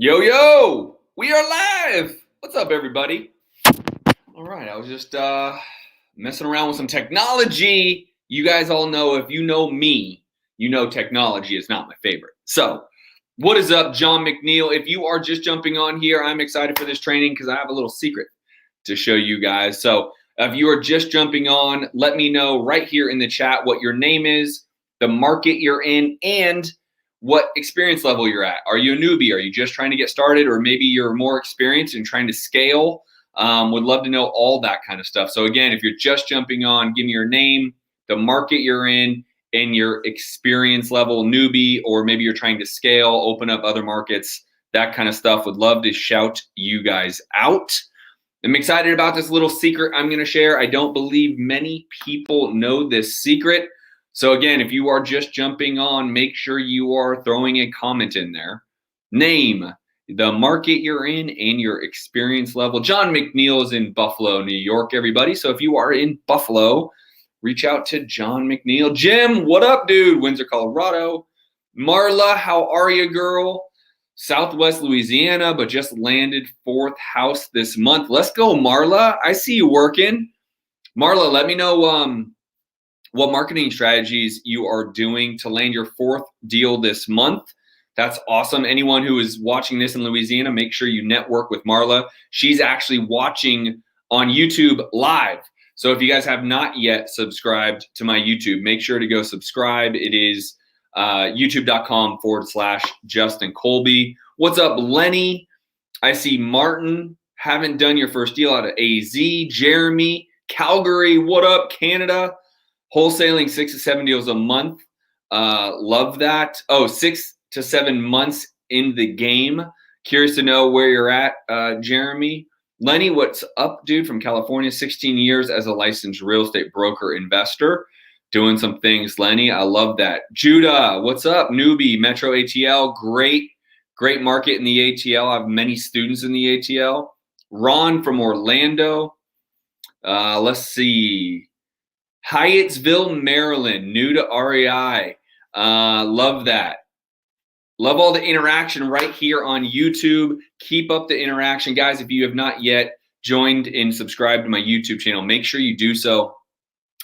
Yo, yo, we are live. What's up, everybody? All right, I was just messing around with some technology. You guys all know, if you know me, you know technology is not my favorite. So, what is up, John McNeil? If you are just jumping on here, I'm excited for this training because I have a little secret to show you guys. So, if you are just jumping on, let me know right here in the chat what your name is, the market you're in, and what experience level you're at. Are you a newbie? Are you just trying to get started? Or maybe you're more experienced and trying to scale? Would love to know all that kind of stuff. So again, if you're just jumping on, give me your name, the market you're in, and your experience level, newbie, or maybe you're trying to scale, open up other markets, that kind of stuff. Would love to shout you guys out. I'm excited about this little secret I'm going to share. I don't believe many people know this secret. So again, if you are just jumping on, make sure you are throwing a comment in there. Name, the market you're in, and your experience level. John McNeil is in Buffalo, New York, everybody. So if you are in Buffalo, reach out to John McNeil. Jim, what up, dude? Windsor, Colorado. Marla, how are you, girl? Southwest Louisiana, but just landed 4th house this month. Let's go, Marla. I see you working. Marla, let me know what marketing strategies you are doing to land your 4th deal this month. That's awesome. Anyone who is watching this in Louisiana, make sure you network with Marla. She's actually watching on YouTube live. So if you guys have not yet subscribed to my YouTube, make sure to go subscribe. It is youtube.com/Justin Colby. What's up, Lenny? I see Martin. Haven't done your first deal out of AZ. Jeremy, Calgary. What up, Canada? Wholesaling 6 to 7 deals a month. Love that. Oh, 6 to 7 months in the game. Curious to know where you're at, Jeremy. Lenny, what's up, dude? From California, 16 years as a licensed real estate broker investor. Doing some things, Lenny. I love that. Judah, what's up? Newbie, Metro ATL. Great market in the ATL. I have many students in the ATL. Ron from Orlando. Let's see. Hyattsville, Maryland. New to REI. Love that. Love all the interaction right here on YouTube. Keep up the interaction. Guys, if you have not yet joined and subscribed to my YouTube channel, make sure you do so.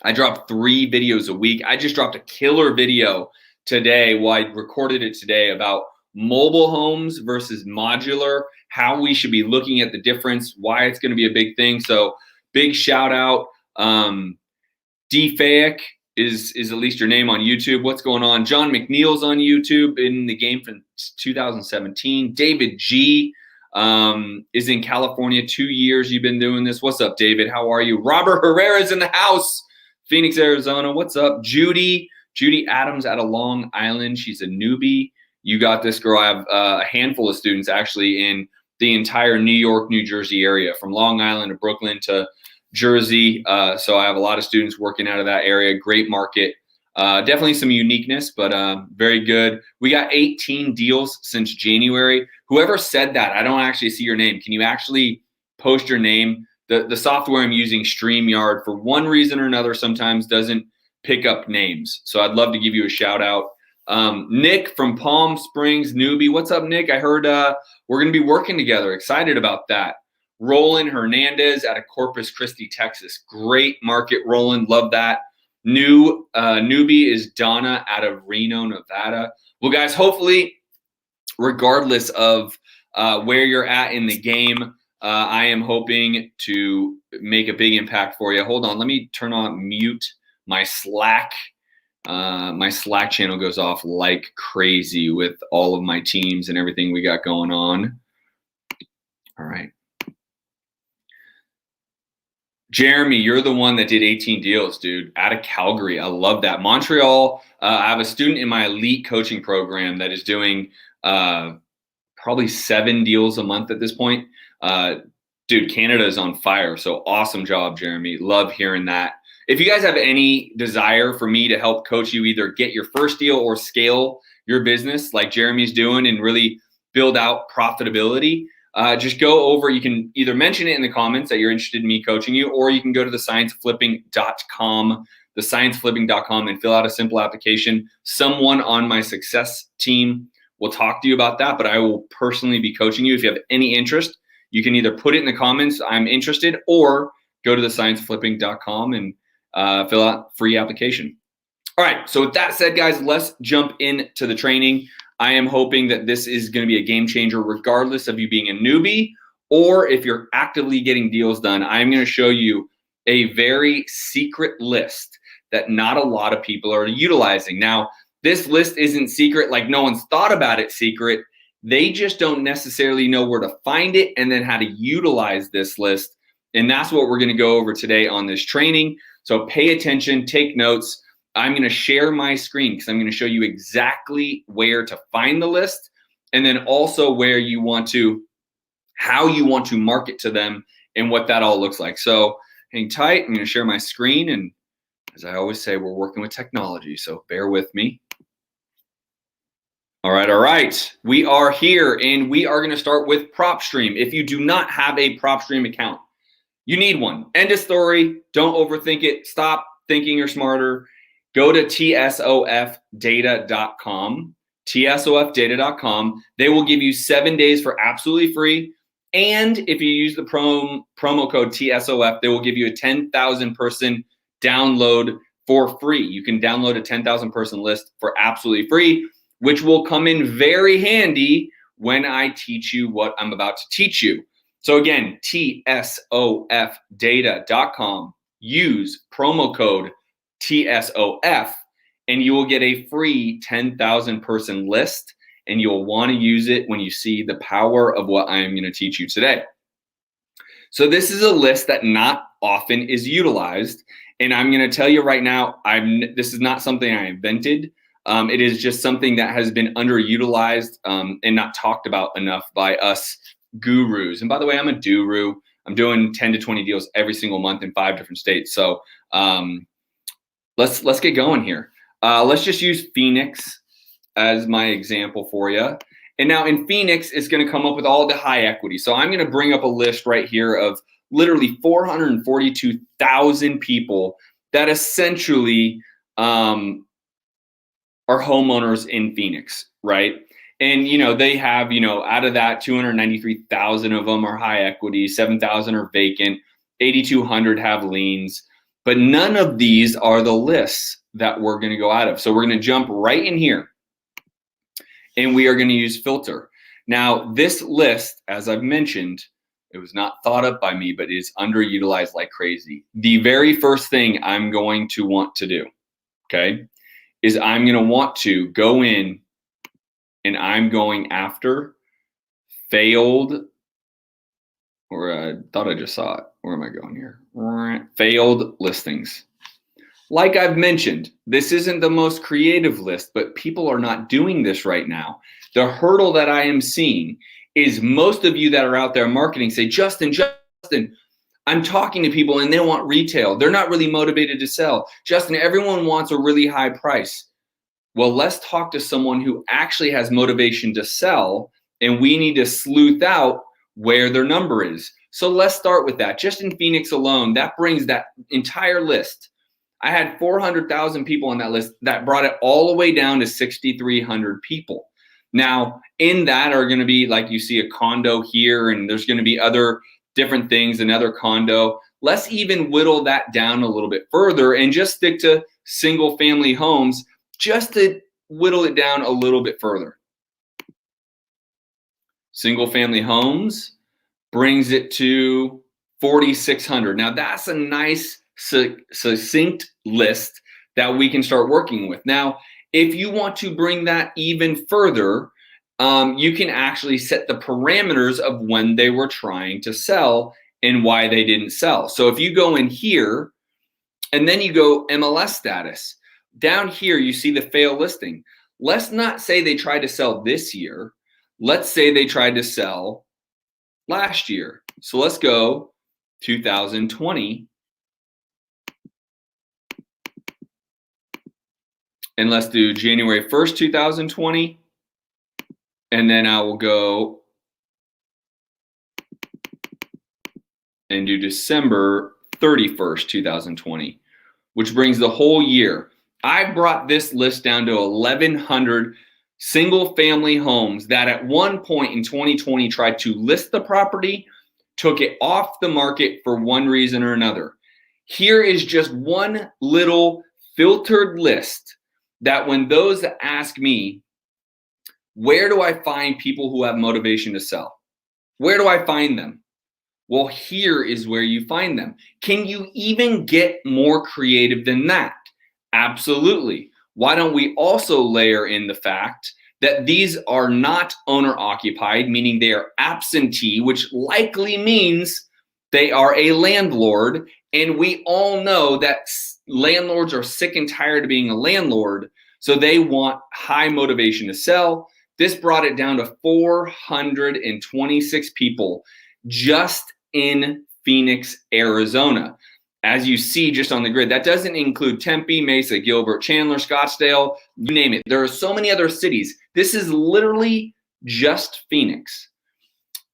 I drop 3 videos a week. I just dropped a killer video today. Well, I recorded it today about mobile homes versus modular, how we should be looking at the difference, why it's going to be a big thing. So big shout out. DFAIC is at least your name on YouTube. What's going on? John McNeil's on YouTube, in the game from 2017. David G is in California. 2 years you've been doing this. What's up, David? How are you? Robert Herrera's in the house. Phoenix, Arizona. What's up? Judy Adams out of Long Island. She's a newbie. You got this, girl. I have a handful of students actually in the entire New York, New Jersey area, from Long Island to Brooklyn to Jersey. So I have a lot of students working out of that area. Great market. Definitely some uniqueness, but very good. We got 18 deals since January. Whoever said that, I don't actually see your name. Can you actually post your name? The software I'm using, StreamYard, for one reason or another, sometimes doesn't pick up names. So I'd love to give you a shout out. Nick from Palm Springs, newbie. What's up, Nick? I heard we're going to be working together. Excited about that. Roland Hernandez out of Corpus Christi, Texas. Great market, Roland. Love that. Newbie is Donna out of Reno, Nevada. Well, guys, hopefully, regardless of where you're at in the game, I am hoping to make a big impact for you. Hold on. Let me turn on mute my Slack. My Slack channel goes off like crazy with all of my teams and everything we got going on. All right. Jeremy, you're the one that did 18 deals, dude, out of Calgary. I love that. Montreal, I have a student in my elite coaching program that is doing probably 7 deals a month at this point. Dude, Canada is on fire. So awesome job, Jeremy. Love hearing that. If you guys have any desire for me to help coach you either get your first deal or scale your business like Jeremy's doing and really build out profitability, just go over. You can either mention it in the comments that you're interested in me coaching you, or you can go to thescienceflipping.com and fill out a simple application. Someone on my success team will talk to you about that, but I will personally be coaching you. If you have any interest, you can either put it in the comments, I'm interested, or go to thescienceflipping.com and fill out free application. All right, so with that said, guys, let's jump into the training. I am hoping that this is going to be a game changer regardless of you being a newbie or if you're actively getting deals done. I'm going to show you a very secret list that not a lot of people are utilizing. Now, this list isn't secret, like no one's thought about it secret. They just don't necessarily know where to find it and then how to utilize this list. And that's what we're going to go over today on this training. So pay attention, take notes. I'm going to share my screen because I'm going to show you exactly where to find the list and then also where you want to, how you want to market to them and what that all looks like. So hang tight. I'm going to share my screen. And as I always say, we're working with technology, so bear with me. All right. We are here and we are going to start with PropStream. If you do not have a PropStream account, you need one. End of story. Don't overthink it. Stop thinking you're smarter. Go to tsofdata.com, tsofdata.com. They will give you 7 days for absolutely free. And if you use the promo code TSOF, they will give you a 10,000 person download for free. You can download a 10,000 person list for absolutely free, which will come in very handy when I teach you what I'm about to teach you. So again, tsofdata.com, use promo code TSOF, and you will get a free 10,000 person list, and you'll want to use it when you see the power of what I am going to teach you today. So this is a list that not often is utilized, and I'm going to tell you right now, this is not something I invented. It is just something that has been underutilized and not talked about enough by us gurus. And by the way, I'm a guru. I'm doing 10 to 20 deals every single month in 5 different states. So let's get going here. Let's just use Phoenix as my example for you. And now in Phoenix, it's going to come up with all the high equity. So I'm going to bring up a list right here of literally 442,000 people that essentially are homeowners in Phoenix, right? And, they have, out of that, 293,000 of them are high equity, 7,000 are vacant, 8,200 have liens. But none of these are the lists that we're going to go out of. So we're going to jump right in here and we are going to use filter. Now, this list, as I've mentioned, it was not thought up by me, but is underutilized like crazy. The very first thing I'm going to want to do, okay, is I'm going to want to go in and I'm going after failed, or I thought I just saw it. Where am I going here? Failed listings. Like I've mentioned, this isn't the most creative list, but people are not doing this right now. The hurdle that I am seeing is most of you that are out there marketing say, Justin, I'm talking to people and they want retail. They're not really motivated to sell. Justin, everyone wants a really high price. Well, let's talk to someone who actually has motivation to sell, and we need to sleuth out where their number is. So let's start with that. Just in Phoenix alone, that brings that entire list. I had 400,000 people on that list. That brought it all the way down to 6,300 people. Now, in that are going to be, like you see a condo here, and there's going to be other different things, another condo. Let's even whittle that down a little bit further and just stick to single family homes, just to whittle it down a little bit further. Single family homes brings it to 4,600. Now that's a nice succinct list that we can start working with. Now, if you want to bring that even further, you can actually set the parameters of when they were trying to sell and why they didn't sell. So if you go in here and then you go MLS status, down here you see the fail listing. Let's not say they tried to sell this year. Let's say they tried to sell last year. So let's go 2020. And let's do January 1st, 2020. And then I will go and do December 31st, 2020, which brings the whole year. I brought this list down to 1,100 single family homes that at one point in 2020 tried to list the property, took it off the market for one reason or another. Here is just one little filtered list that when those that ask me, where do I find people who have motivation to sell? Where do I find them? Well, here is where you find them. Can you even get more creative than that? Absolutely. Why don't we also layer in the fact that these are not owner occupied, meaning they are absentee, which likely means they are a landlord. And we all know that landlords are sick and tired of being a landlord, so they want high motivation to sell. This brought it down to 426 people just in Phoenix, Arizona. As you see just on the grid, that doesn't include Tempe, Mesa, Gilbert, Chandler, Scottsdale, you name it. There are so many other cities. This is literally just Phoenix.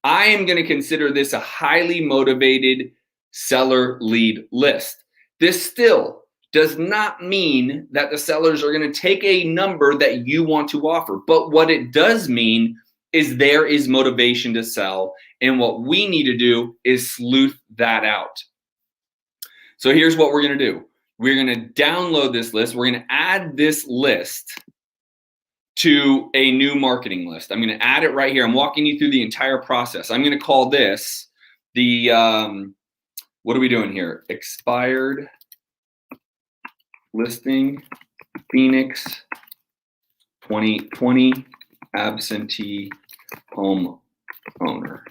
I am going to consider this a highly motivated seller lead list. This still does not mean that the sellers are going to take a number that you want to offer. But what it does mean is there is motivation to sell. And what we need to do is sleuth that out. So here's what we're going to do. We're going to download this list. We're going to add this list to a new marketing list. I'm going to add it right here. I'm walking you through the entire process. I'm going to call this the, what are we doing here? Expired listing Phoenix 2020 absentee home owner.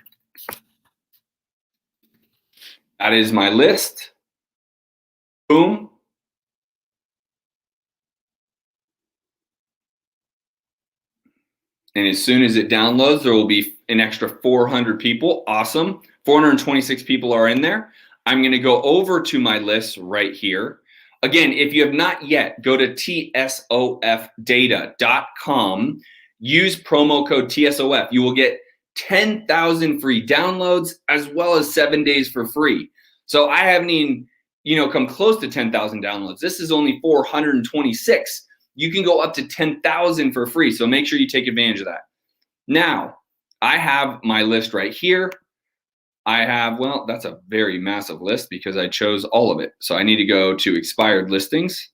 That is my list. Boom. And as soon as it downloads, there will be an extra 400 people. Awesome. 426 people are in there. I'm going to go over to my list right here. Again, if you have not yet, go to tsofdata.com. Use promo code TSOF. You will get 10,000 free downloads as well as 7 days for free. So I haven't even, come close to 10,000 downloads. This is only 426. You can go up to 10,000 for free. So make sure you take advantage of that. Now, I have my list right here. I have, well, that's a very massive list because I chose all of it. So I need to go to expired listings.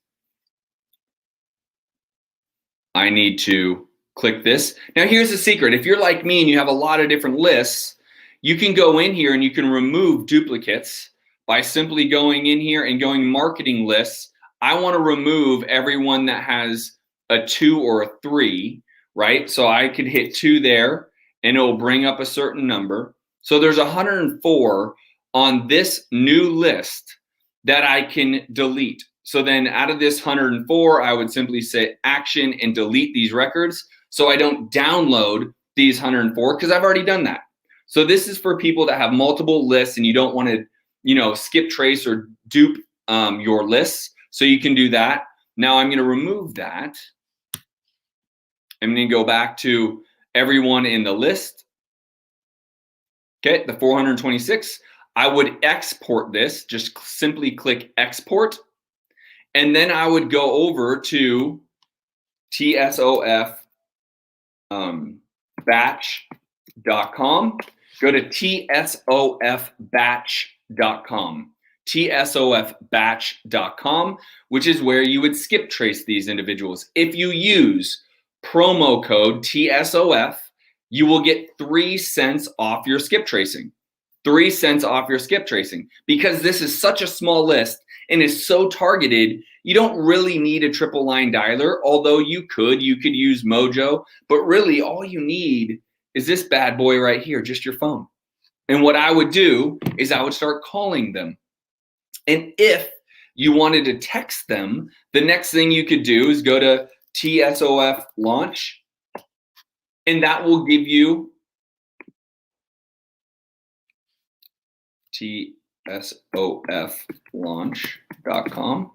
I need to click this. Now here's the secret. If you're like me and you have a lot of different lists, you can go in here and you can remove duplicates by simply going in here and going marketing lists. I want to remove everyone that has a 2 or a 3, right? So I could hit 2 there and it will bring up a certain number. So there's 104 on this new list that I can delete. So then out of this 104, I would simply say action and delete these records so I don't download these 104 because I've already done that. So this is for people that have multiple lists and you don't want to, skip trace or dupe your lists. So you can do that. Now I'm going to remove that. I'm going to go back to everyone in the list. Okay, the 426. I would export this, just simply click export. And then I would go over to TSOF batch.com. Go to tsofbatch.com. tsofbatch.com, which is where you would skip trace these individuals. If you use promo code TSOF, you will get 3 cents off your skip tracing. 3 cents off your skip tracing. Because this is such a small list and is so targeted, you don't really need a triple line dialer, although you could use Mojo, but really all you need is this bad boy right here, just your phone. And what I would do is I would start calling them. And if you wanted to text them, the next thing you could do is go to TSOF launch, and that will give you tsoflaunch.com.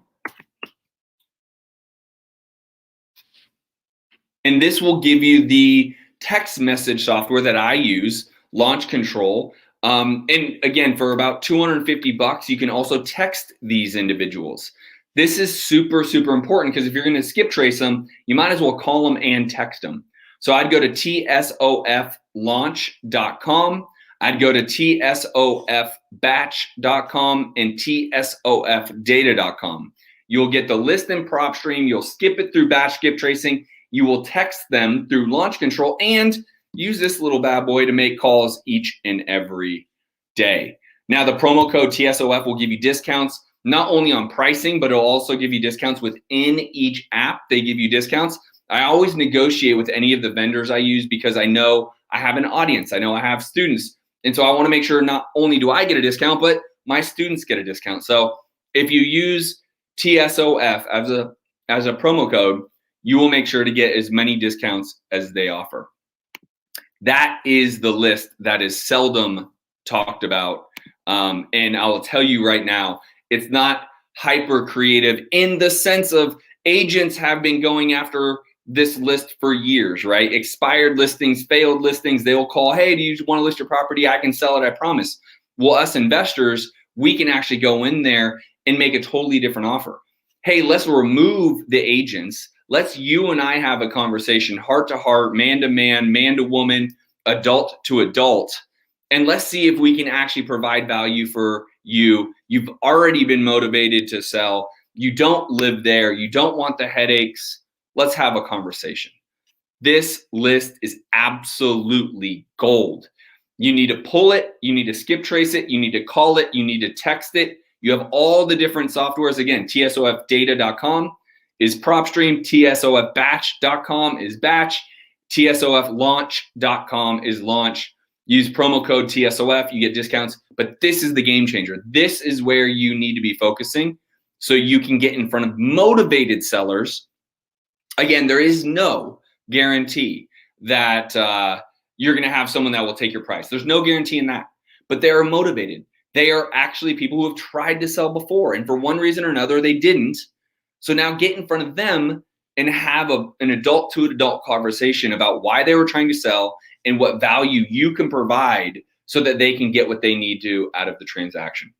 And this will give you the text message software that I use, Launch Control. And again, for about $250, you can also text these individuals. This is super, super important because if you're going to skip trace them, you might as well call them and text them. So I'd go to tsoflaunch.com. I'd go to tsofbatch.com and tsofdata.com. You'll get the list in PropStream. You'll skip it through batch skip tracing. You will text them through launch control and use this little bad boy to make calls each and every day. Now, the promo code TSOF will give you discounts not only on pricing, but it'll also give you discounts within each app. They give you discounts. I always negotiate with any of the vendors I use because I know I have an audience. I know I have students. And so I want to make sure not only do I get a discount, but my students get a discount. So if you use TSOF as a promo code, you will make sure to get as many discounts as they offer. That is the list that is seldom talked about. And I will tell you right now, it's not hyper creative in the sense of agents have been going after this list for years, right? Expired listings, failed listings. They will call, hey, do you want to list your property? I can sell it, I promise. Well, us investors, we can actually go in there and make a totally different offer. Hey, let's remove the agents. Let's you and I have a conversation, heart to heart, man to man, man to woman, adult to adult. And let's see if we can actually provide value for you. You've already been motivated to sell. You don't live there. You don't want the headaches. Let's have a conversation. This list is absolutely gold. You need to pull it. You need to skip trace it. You need to call it. You need to text it. You have all the different softwares. Again, tsofdata.com is PropStream. tsofbatch.com is batch. tsoflaunch.com is launch. Use promo code TSOF. You get discounts. But this is the game changer. This is where you need to be focusing so you can get in front of motivated sellers. Again, there is no guarantee that you're going to have someone that will take your price. There's no guarantee in that. But they are motivated. They are actually people who have tried to sell before. And for one reason or another, they didn't. So now get in front of them and have an adult to adult conversation about why they were trying to sell and what value you can provide so that they can get what they need to out of the transaction.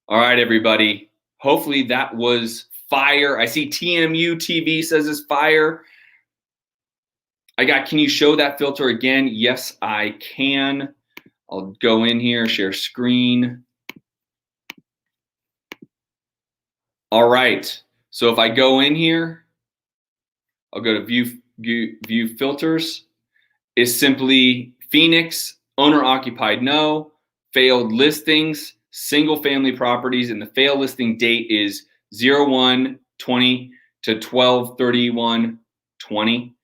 All right, everybody. Hopefully that was fire. I see TMU TV says it's fire. Can you show that filter again? Yes, I can. I'll go in here, share screen. All right. So if I go in here, I'll go to view filters. It's simply Phoenix, owner occupied, no, failed listings, single family properties, and the failed listing date is 01/20 to 12/31/20.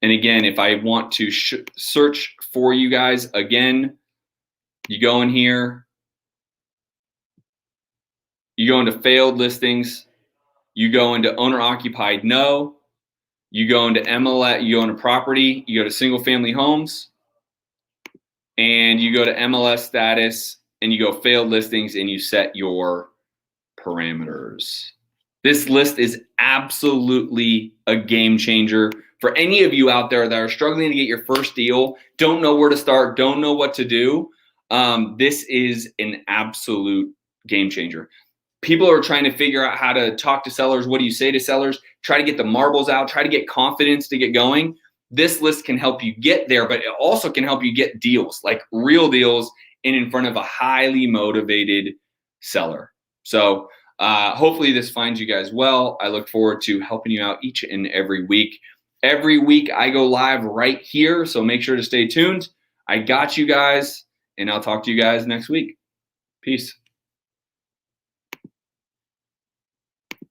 And again, if I want to search for you guys, again, you go in here, you go into failed listings, you go into owner occupied, no, you go into MLS, you go into property, you go to single family homes, and you go to MLS status, and you go failed listings, and you set your parameters. This list is absolutely a game changer. For any of you out there that are struggling to get your first deal, don't know where to start, don't know what to do, this is an absolute game changer. People are trying to figure out how to talk to sellers. What do you say to sellers? Try to get the marbles out, try to get confidence to get going. This list can help you get there, but it also can help you get deals, like real deals, and in front of a highly motivated seller. So hopefully this finds you guys well. I look forward to helping you out each and every week. Every week I go live right here, so make sure to stay tuned. I got you guys, and I'll talk to you guys next week. Peace.